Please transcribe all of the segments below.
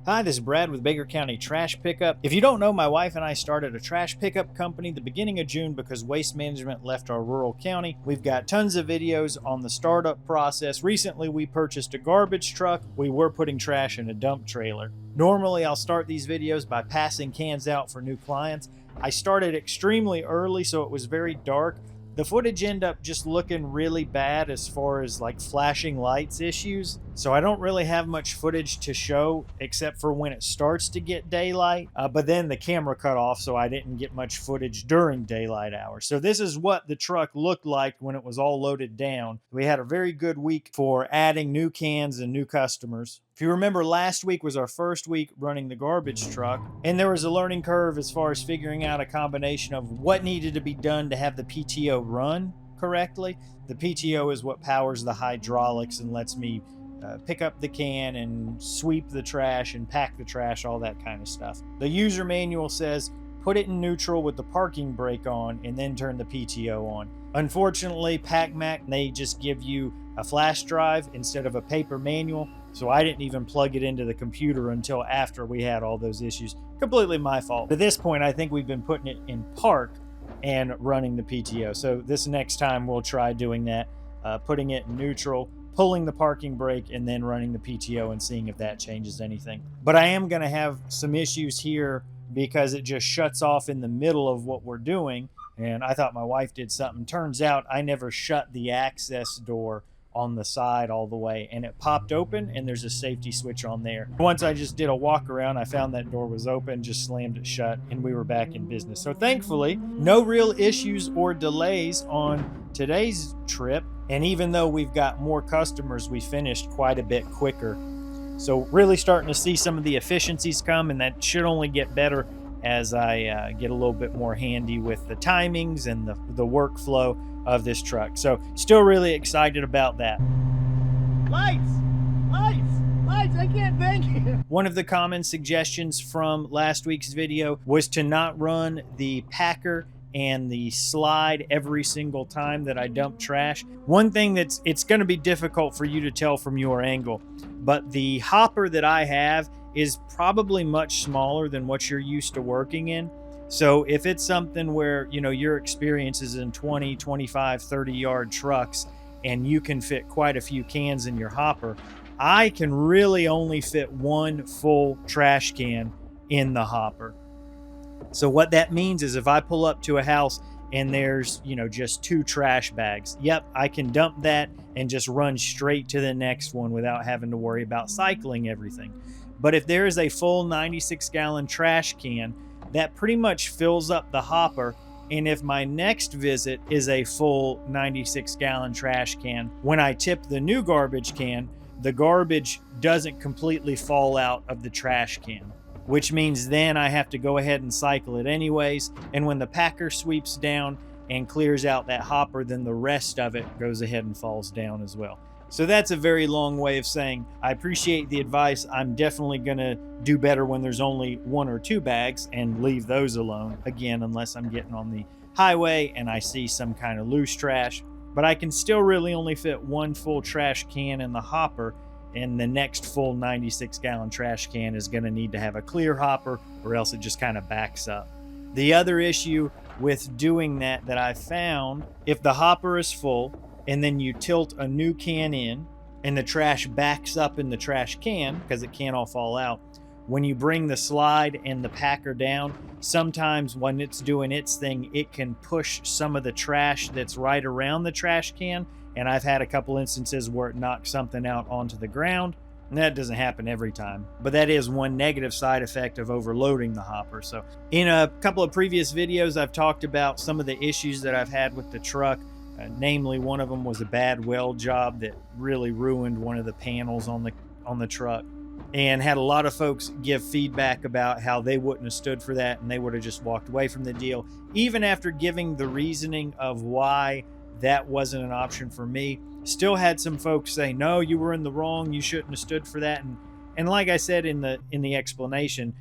Hi, this is Brad with Baker County Trash Pickup. If you don't know, my wife and I started a trash pickup company the beginning of June because waste management left our rural county. We've got tons of videos on the startup process. Recently, we purchased a garbage truck. We were putting trash in a dump trailer. Normally, I'll start these videos by passing cans out for new clients. I started extremely early, so it was very dark. The footage ended up just looking really bad as far as like flashing lights issues. So I don't really have much footage to show except for when it starts to get daylight. But then the camera cut off, so I didn't get much footage during daylight hours. So this is what the truck looked like when it was all loaded down. We had a very good week for adding new cans and new customers. If you remember, last week was our first week running the garbage truck, and there was a learning curve as far as figuring out a combination of what needed to be done to have the PTO run correctly. The PTO is what powers the hydraulics and lets me pick up the can and sweep the trash and pack the trash, all that kind of stuff. The user manual says put it in neutral with the parking brake on and then turn the PTO on. Unfortunately, Pac-Mac, they just give you a flash drive instead of a paper manual. So I didn't even plug it into the computer until after we had all those issues. Completely my fault. At this point, I think we've been putting it in park and running the PTO. So this next time we'll try doing that, putting it in neutral, pulling the parking brake, and then running the PTO and seeing if that changes anything. But I am gonna have some issues here because it just shuts off in the middle of what we're doing. And I thought my wife did something. Turns out I never shut the access door on the side all the way, and it popped open and there's a safety switch on there. Once I just did a walk around, I found that door was open, just slammed it shut, and we were back in business. So thankfully, no real issues or delays on today's trip. And even though we've got more customers, we finished quite a bit quicker. So really starting to see some of the efficiencies come, and that should only get better as I get a little bit more handy with the timings and the workflow of this truck. So still really excited about that. Lights, I can't thank you. One of the common suggestions from last week's video was to not run the packer and the slide every single time that I dump trash. One thing it's going to be difficult for you to tell from your angle, but the hopper that I have is probably much smaller than what you're used to working in. So if it's something where, you know, your experience is in 20, 25, 30 yard trucks and you can fit quite a few cans in your hopper, I can really only fit one full trash can in the hopper. So what that means is if I pull up to a house and there's, you know, just 2 trash bags, yep, I can dump that and just run straight to the next one without having to worry about cycling everything. But if there is a full 96-gallon trash can, that pretty much fills up the hopper. And if my next visit is a full 96-gallon trash can, when I tip the new garbage can, the garbage doesn't completely fall out of the trash can, which means then I have to go ahead and cycle it anyways. And when the packer sweeps down and clears out that hopper, then the rest of it goes ahead and falls down as well. So that's a very long way of saying I appreciate the advice. I'm definitely going to do better when there's only 1 or 2 bags and leave those alone, again, unless I'm getting on the highway and I see some kind of loose trash. But I can still really only fit 1 full trash can in the hopper, and the next full 96-gallon trash can is going to need to have a clear hopper, or else it just kind of backs up. The other issue with doing that I found, if the hopper is full and then you tilt a new can in and the trash backs up in the trash can because it can't all fall out, when you bring the slide and the packer down, sometimes when it's doing its thing, it can push some of the trash that's right around the trash can. And I've had a couple instances where it knocks something out onto the ground. And that doesn't happen every time, but that is one negative side effect of overloading the hopper. So in a couple of previous videos, I've talked about some of the issues that I've had with the truck. Namely, one of them was a bad weld job that really ruined one of the panels on the truck, and had a lot of folks give feedback about how they wouldn't have stood for that and they would have just walked away from the deal. Even after giving the reasoning of why that wasn't an option for me, still had some folks say, no, you were in the wrong, you shouldn't have stood for that. And like I said in the explanation,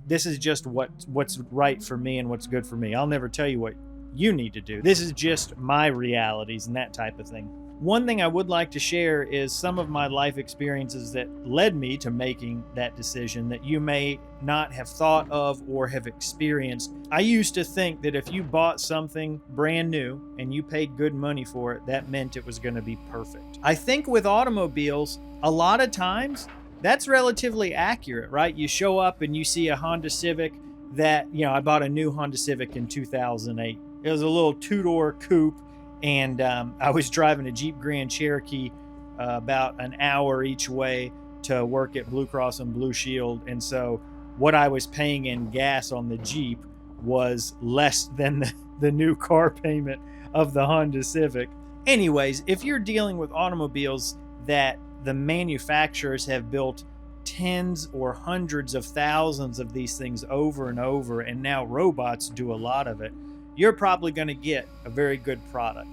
this is just what's right for me and what's good for me. I'll never tell you what you need to do. This is just my realities and that type of thing. One thing I would like to share is some of my life experiences that led me to making that decision that you may not have thought of or have experienced. I used to think that if you bought something brand new and you paid good money for it, that meant it was going to be perfect. I think with automobiles, a lot of times that's relatively accurate, right? You show up and you see a Honda Civic that, I bought a new Honda Civic in 2008. It was a little two-door coupe. And I was driving a Jeep Grand Cherokee about an hour each way to work at Blue Cross and Blue Shield. And so what I was paying in gas on the Jeep was less than the new car payment of the Honda Civic. Anyways, if you're dealing with automobiles that the manufacturers have built tens or hundreds of thousands of these things over and over, and now robots do a lot of it, you're probably going to get a very good product.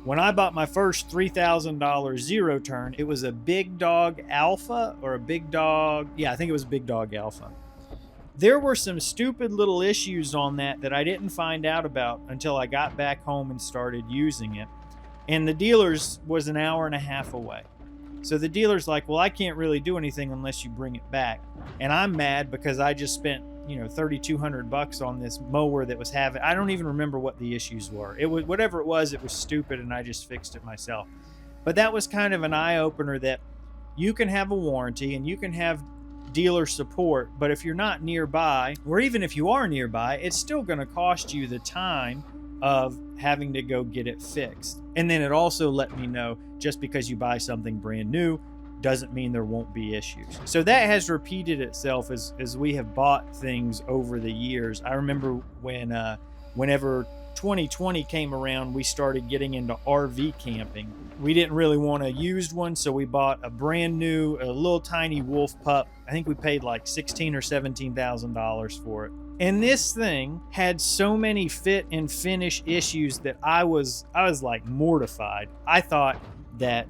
When I bought my first $3,000 zero turn, it was a Big Dog Alpha or a Big Dog. Yeah, I think it was Big Dog Alpha. There were some stupid little issues on that I didn't find out about until I got back home and started using it. And the dealer's was an hour and a half away. So the dealer's like, well, I can't really do anything unless you bring it back. And I'm mad because I just spent $3,200 on this mower that was having, I don't even remember what the issues were. It was whatever it was stupid, and I just fixed it myself. But that was kind of an eye-opener that you can have a warranty and you can have dealer support, but if you're not nearby, or even if you are nearby, it's still going to cost you the time of having to go get it fixed. And then it also let me know, just because you buy something brand new doesn't mean there won't be issues. So that has repeated itself as we have bought things over the years. I remember whenever 2020 came around, we started getting into RV camping. We didn't really want a used one, so we bought a brand new, a little tiny wolf pup. I think we paid like $16,000 or $17,000 for it. And this thing had so many fit and finish issues that I was like mortified. I thought that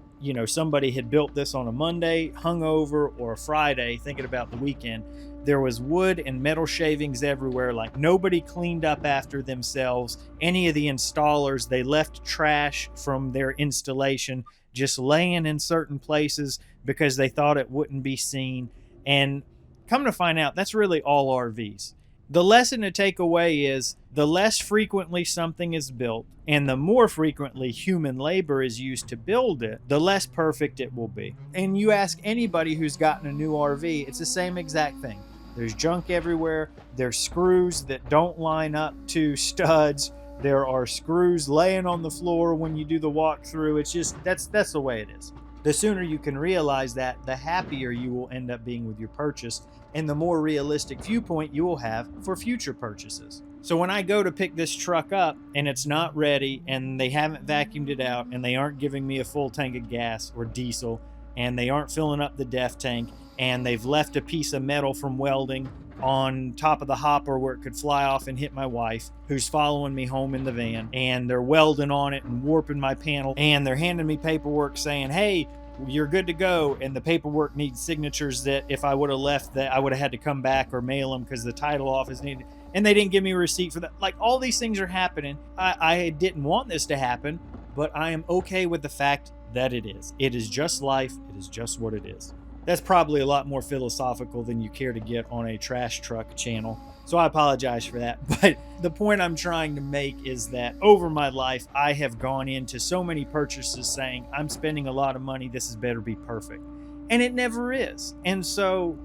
somebody had built this on a Monday, hungover, or a Friday, thinking about the weekend. There was wood and metal shavings everywhere. Like nobody cleaned up after themselves. Any of the installers, they left trash from their installation just laying in certain places because they thought it wouldn't be seen. And come to find out, that's really all RVs. The lesson to take away is the less frequently something is built and the more frequently human labor is used to build it, the less perfect it will be. And you ask anybody who's gotten a new RV, it's the same exact thing. There's junk everywhere. There's screws that don't line up to studs. There are screws laying on the floor when you do the walkthrough. It's just, that's the way it is. The sooner you can realize that, the happier you will end up being with your purchase, and the more realistic viewpoint you will have for future purchases. So when I go to pick this truck up and it's not ready and they haven't vacuumed it out and they aren't giving me a full tank of gas or diesel and they aren't filling up the def tank and they've left a piece of metal from welding on top of the hopper where it could fly off and hit my wife, who's following me home in the van, and they're welding on it and warping my panel, and they're handing me paperwork saying, hey, you're good to go, and the paperwork needs signatures that if I would have left that I would have had to come back or mail them because the title office needed, and they didn't give me a receipt for that. Like, all these things are happening. I didn't want this to happen, but I am okay with the fact that it is. It is just life. It is just what it is. That's probably a lot more philosophical than you care to get on a trash truck channel, so I apologize for that. But the point I'm trying to make is that over my life, I have gone into so many purchases saying, I'm spending a lot of money, this is better be perfect. And it never is. And so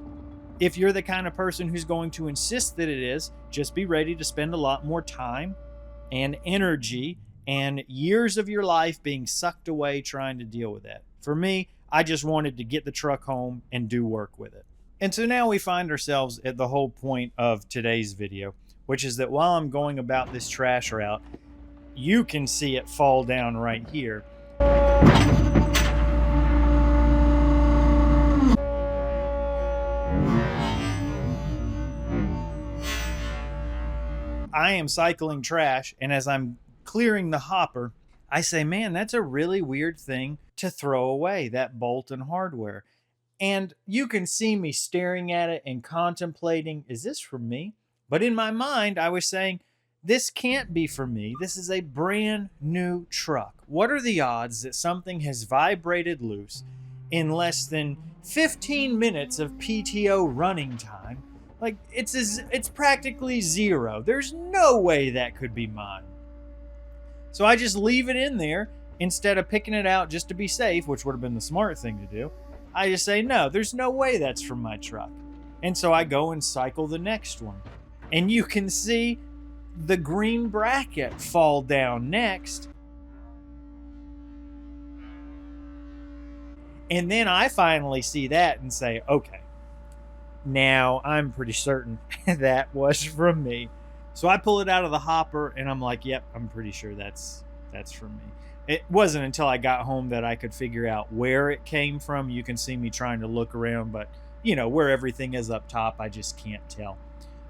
if you're the kind of person who's going to insist that it is, just be ready to spend a lot more time and energy and years of your life being sucked away trying to deal with that. For me, I just wanted to get the truck home and do work with it. And so now we find ourselves at the whole point of today's video, which is that while I'm going about this trash route, you can see it fall down right here. I am cycling trash, and as I'm clearing the hopper, I say, man, that's a really weird thing to throw away, that bolt and hardware. And you can see me staring at it and contemplating, is this for me? But in my mind, I was saying, This can't be for me. This is a brand new truck. What are the odds that something has vibrated loose in less than 15 minutes of PTO running time? Like, it's practically zero. There's no way that could be mine. So I just leave it in there instead of picking it out just to be safe, which would have been the smart thing to do. I just say, no, there's no way that's from my truck. And so I go and cycle the next one. And you can see the green bracket fall down next. And then I finally see that and say, okay, now I'm pretty certain that was from me. So I pull it out of the hopper and I'm like, yep, I'm pretty sure that's from me. It wasn't until I got home that I could figure out where it came from. You can see me trying to look around, but where everything is up top, I just can't tell.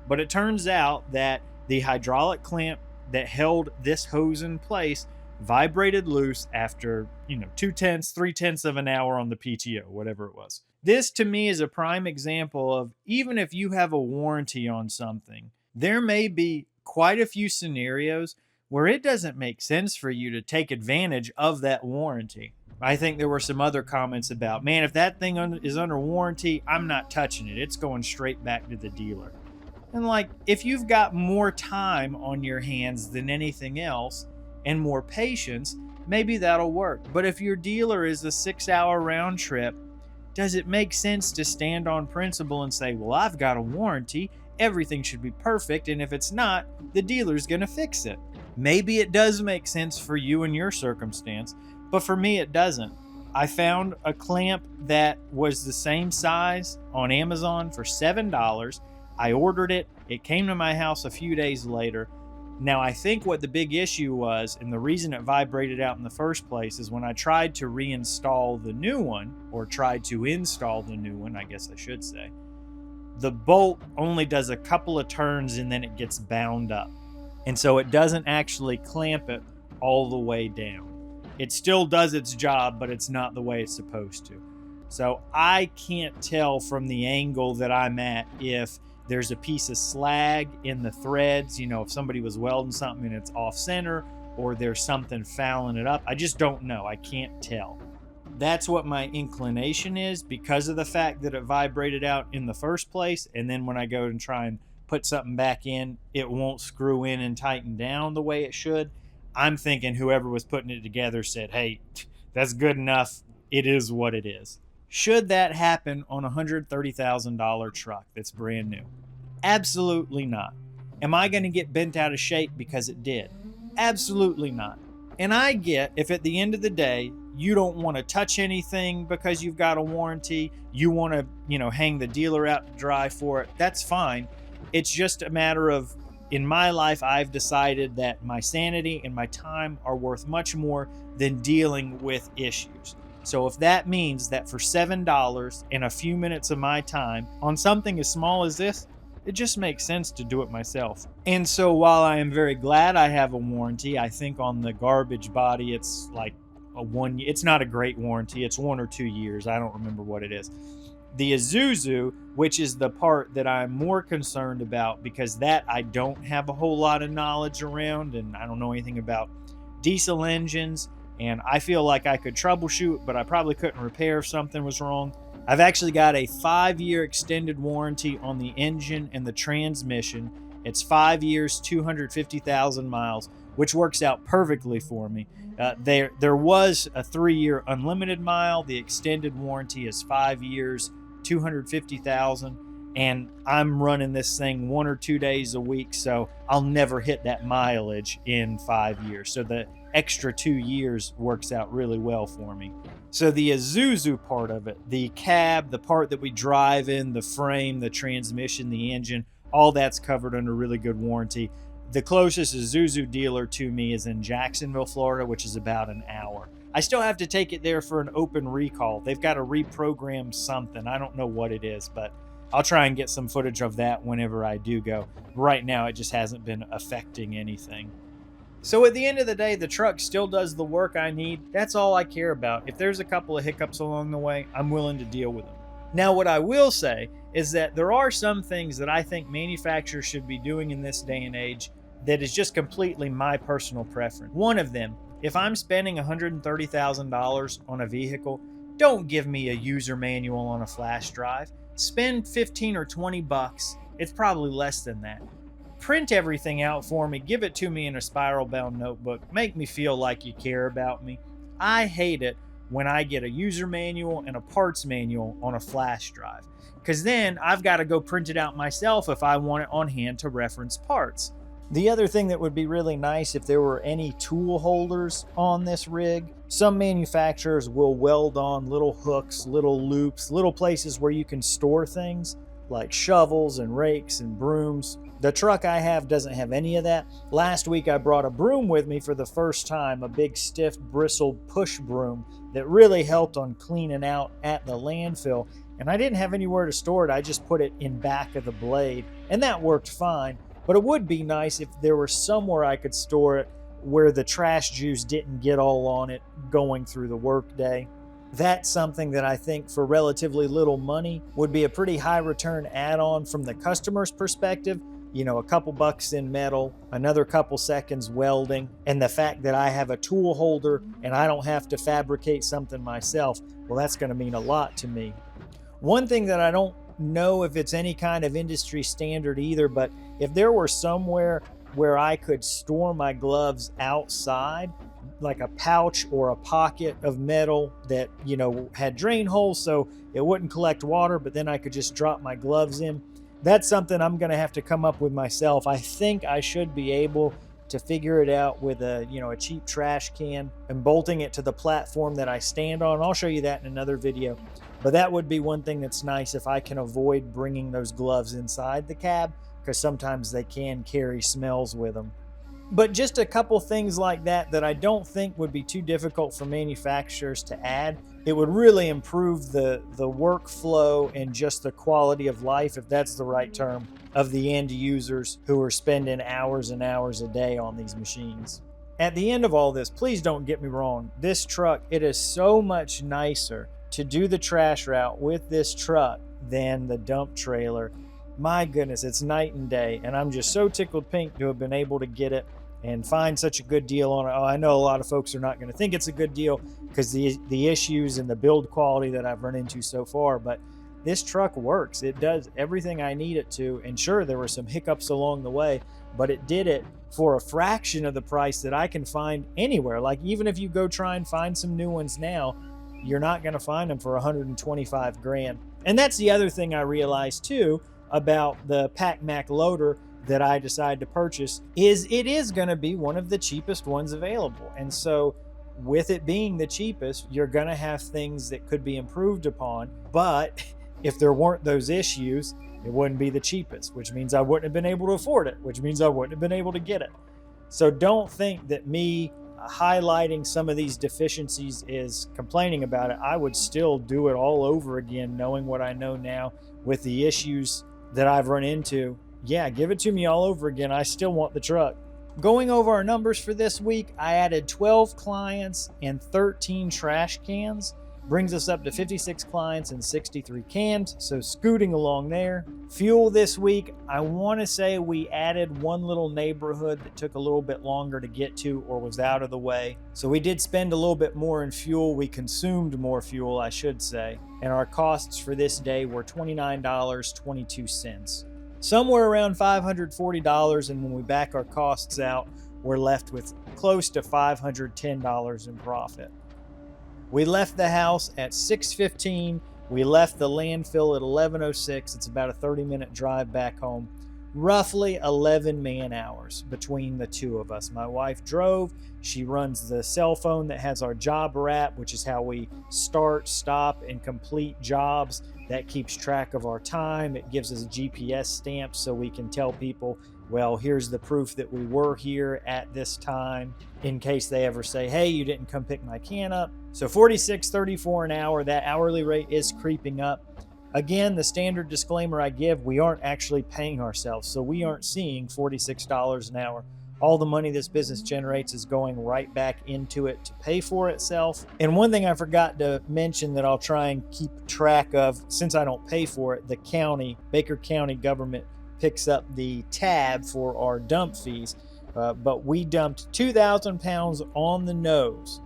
But it turns out that the hydraulic clamp that held this hose in place vibrated loose after 3/10 of an hour on the PTO, whatever it was. This to me is a prime example of, even if you have a warranty on something, there may be quite a few scenarios where it doesn't make sense for you to take advantage of that warranty. I think there were some other comments about, man, if that thing is under warranty, I'm not touching it. It's going straight back to the dealer. And like, if you've got more time on your hands than anything else and more patience, maybe that'll work. But if your dealer is a 6-hour round trip, does it make sense to stand on principle and say, well, I've got a warranty, everything should be perfect, and if it's not, the dealer's going to fix it? Maybe it does make sense for you and your circumstance, but for me, it doesn't. I found a clamp that was the same size on Amazon for $7. I ordered it. It came to my house a few days later. Now, I think what the big issue was, and the reason it vibrated out in the first place, is when I tried to reinstall the new one, or tried to install the new one, I guess I should say, the bolt only does a couple of turns and then it gets bound up. And so it doesn't actually clamp it all the way down. It still does its job, but it's not the way it's supposed to. So I can't tell from the angle that I'm at if there's a piece of slag in the threads, if somebody was welding something and it's off center, or there's something fouling it up. I just don't know. I can't tell. That's what my inclination is, because of the fact that it vibrated out in the first place. And then when I go and try and put something back in, it won't screw in and tighten down the way it should. I'm thinking whoever was putting it together said, hey, that's good enough. It is what it is. Should that happen on a $130,000 truck that's brand new? Absolutely not. Am I going to get bent out of shape because it did? Absolutely not. And I get if at the end of the day, you don't want to touch anything because you've got a warranty, you want to, hang the dealer out to dry for it, that's fine. It's just a matter of, in my life, I've decided that my sanity and my time are worth much more than dealing with issues. So if that means that for $7 and a few minutes of my time on something as small as this, it just makes sense to do it myself. And so while I am very glad I have a warranty, I think on the garbage body, it's like it's not a great warranty. It's 1 or 2 years. I don't remember what it is. The Isuzu, which is the part that I'm more concerned about, because that I don't have a whole lot of knowledge around, and I don't know anything about diesel engines, and I feel like I could troubleshoot, but I probably couldn't repair if something was wrong. I've actually got a 5-year extended warranty on the engine and the transmission. It's 5 years, 250,000 miles, which works out perfectly for me. There was a 3-year unlimited mile. The extended warranty is 5 years, 250,000, and I'm running this thing 1 or 2 days a week, so I'll never hit that mileage in 5 years. So the extra 2 years works out really well for me. So the Isuzu part of it, the cab, the part that we drive in, the frame, the transmission, the engine, all that's covered under really good warranty. The closest Isuzu dealer to me is in Jacksonville, Florida, which is about an hour. I still have to take it there for an open recall. They've got to reprogram something. I don't know what it is, but I'll try and get some footage of that whenever I do go. Right now, it just hasn't been affecting anything. So at the end of the day, the truck still does the work I need. That's all I care about. If there's a couple of hiccups along the way, I'm willing to deal with them. Now, what I will say is that there are some things that I think manufacturers should be doing in this day and age that is just completely my personal preference. One of them, if I'm spending $130,000 on a vehicle, don't give me a user manual on a flash drive. Spend 15 or 20 bucks. It's probably less than that. Print everything out for me. Give it to me in a spiral bound notebook. Make me feel like you care about me. I hate it when I get a user manual and a parts manual on a flash drive, because then I've got to go print it out myself if I want it on hand to reference parts. The other thing that would be really nice if there were any tool holders on this rig. Some manufacturers will weld on little hooks, little loops, little places where you can store things like shovels and rakes and brooms. The truck I have doesn't have any of that. Last week I brought a broom with me for the first time, a big stiff bristled push broom that really helped on cleaning out at the landfill. And I didn't have anywhere to store it. I just put it in back of the blade, and that worked fine. But it would be nice if there were somewhere I could store it where the trash juice didn't get all on it going through the workday. That's something that I think for relatively little money would be a pretty high return add-on from the customer's perspective. You know, a couple bucks in metal, another couple seconds welding, and the fact that I have a tool holder and I don't have to fabricate something myself, well, that's going to mean a lot to me. One thing that I don't know if it's any kind of industry standard either, but if there were somewhere where I could store my gloves outside, like a pouch or a pocket of metal that, you know, had drain holes so it wouldn't collect water, but then I could just drop my gloves in. That's something I'm going to have to come up with myself. I think I should be able to figure it out with a cheap trash can and bolting it to the platform that I stand on. I'll show you that in another video. But that would be one thing that's nice if I can avoid bringing those gloves inside the cab, because sometimes they can carry smells with them. But just a couple things like that I don't think would be too difficult for manufacturers to add. It would really improve the workflow and just the quality of life, if that's the right term, of the end users who are spending hours and hours a day on these machines. At the end of all this, please don't get me wrong. This truck, it is so much nicer to do the trash route with this truck than the dump trailer. My goodness, it's night and day, and I'm just so tickled pink to have been able to get it and find such a good deal on it. Oh, I know a lot of folks are not going to think it's a good deal because the issues and the build quality that I've run into so far, but this truck works. It does everything I need it to, and sure, there were some hiccups along the way, but it did it for a fraction of the price that I can find anywhere. Like, even if you go try and find some new ones now, you're not going to find them for 125 grand. And that's the other thing I realized too about the Pac-Mac loader that I decided to purchase, is it is going to be one of the cheapest ones available. And so with it being the cheapest, you're going to have things that could be improved upon. But if there weren't those issues, it wouldn't be the cheapest, which means I wouldn't have been able to afford it, which means I wouldn't have been able to get it. So don't think that me highlighting some of these deficiencies is complaining about it. I would still do it all over again, knowing what I know now with the issues that I've run into. Yeah, give it to me all over again. I still want the truck. Going over our numbers for this week, I added 12 clients and 13 trash cans. Brings us up to 56 clients and 63 cans, so scooting along there. Fuel this week, I want to say we added one little neighborhood that took a little bit longer to get to or was out of the way. So we did spend a little bit more in fuel. We consumed more fuel, I should say. And our costs for this day were $29.22. Somewhere around $540, and when we back our costs out, we're left with close to $510 in profit. We left the house at 6:15. We left the landfill at 11:06. It's about a 30-minute drive back home. Roughly 11 man hours between the two of us. My wife drove. She runs the cell phone that has our job wrap, which is how we start, stop, and complete jobs. That keeps track of our time. It gives us a GPS stamp so we can tell people, well, here's the proof that we were here at this time, in case they ever say, hey, you didn't come pick my can up. So $46.34 an hour. That hourly rate is creeping up. Again, the standard disclaimer I give, we aren't actually paying ourselves, so we aren't seeing $46 an hour. All the money this business generates is going right back into it to pay for itself. And one thing I forgot to mention that I'll try and keep track of, since I don't pay for it, the county, Baker County government picks up the tab for our dump fees. but we dumped 2,000 pounds on the nose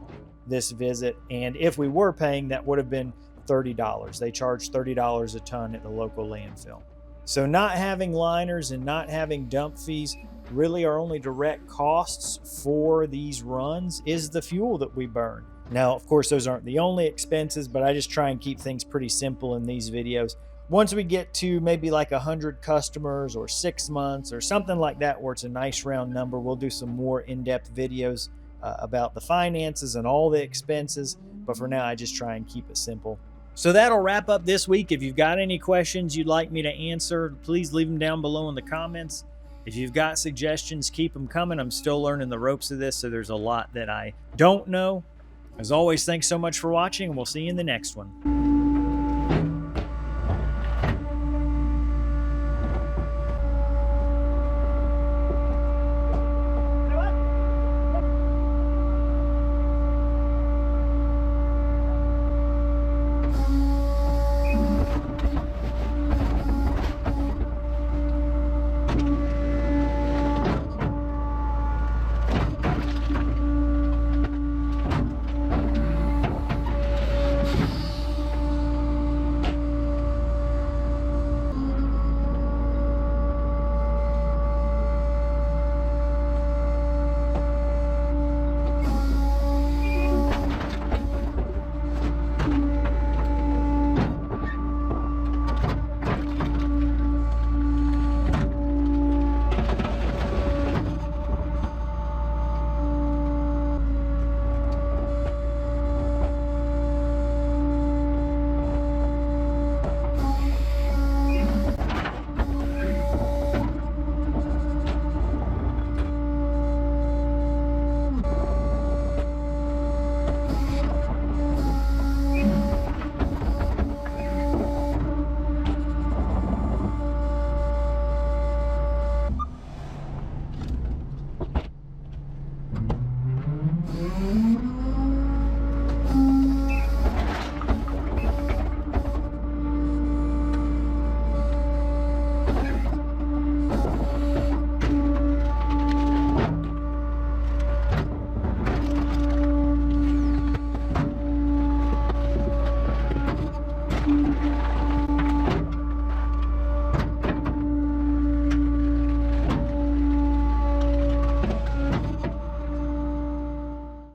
this visit, and if we were paying, that would have been $30. They charge $30 a ton at the local landfill. So not having liners and not having dump fees really our only direct costs for these runs is the fuel that we burn. Now, of course, those aren't the only expenses, but I just try and keep things pretty simple in these videos. Once we get to maybe like 100 customers or 6 months or something like that, where it's a nice round number, we'll do some more in-depth videos about the finances and all the expenses. But for now, I just try and keep it simple. So that'll wrap up this week. If you've got any questions you'd like me to answer, please leave them down below in the comments. If you've got suggestions, keep them coming. I'm still learning the ropes of this, so there's a lot that I don't know. As always, thanks so much for watching, and we'll see you in the next one.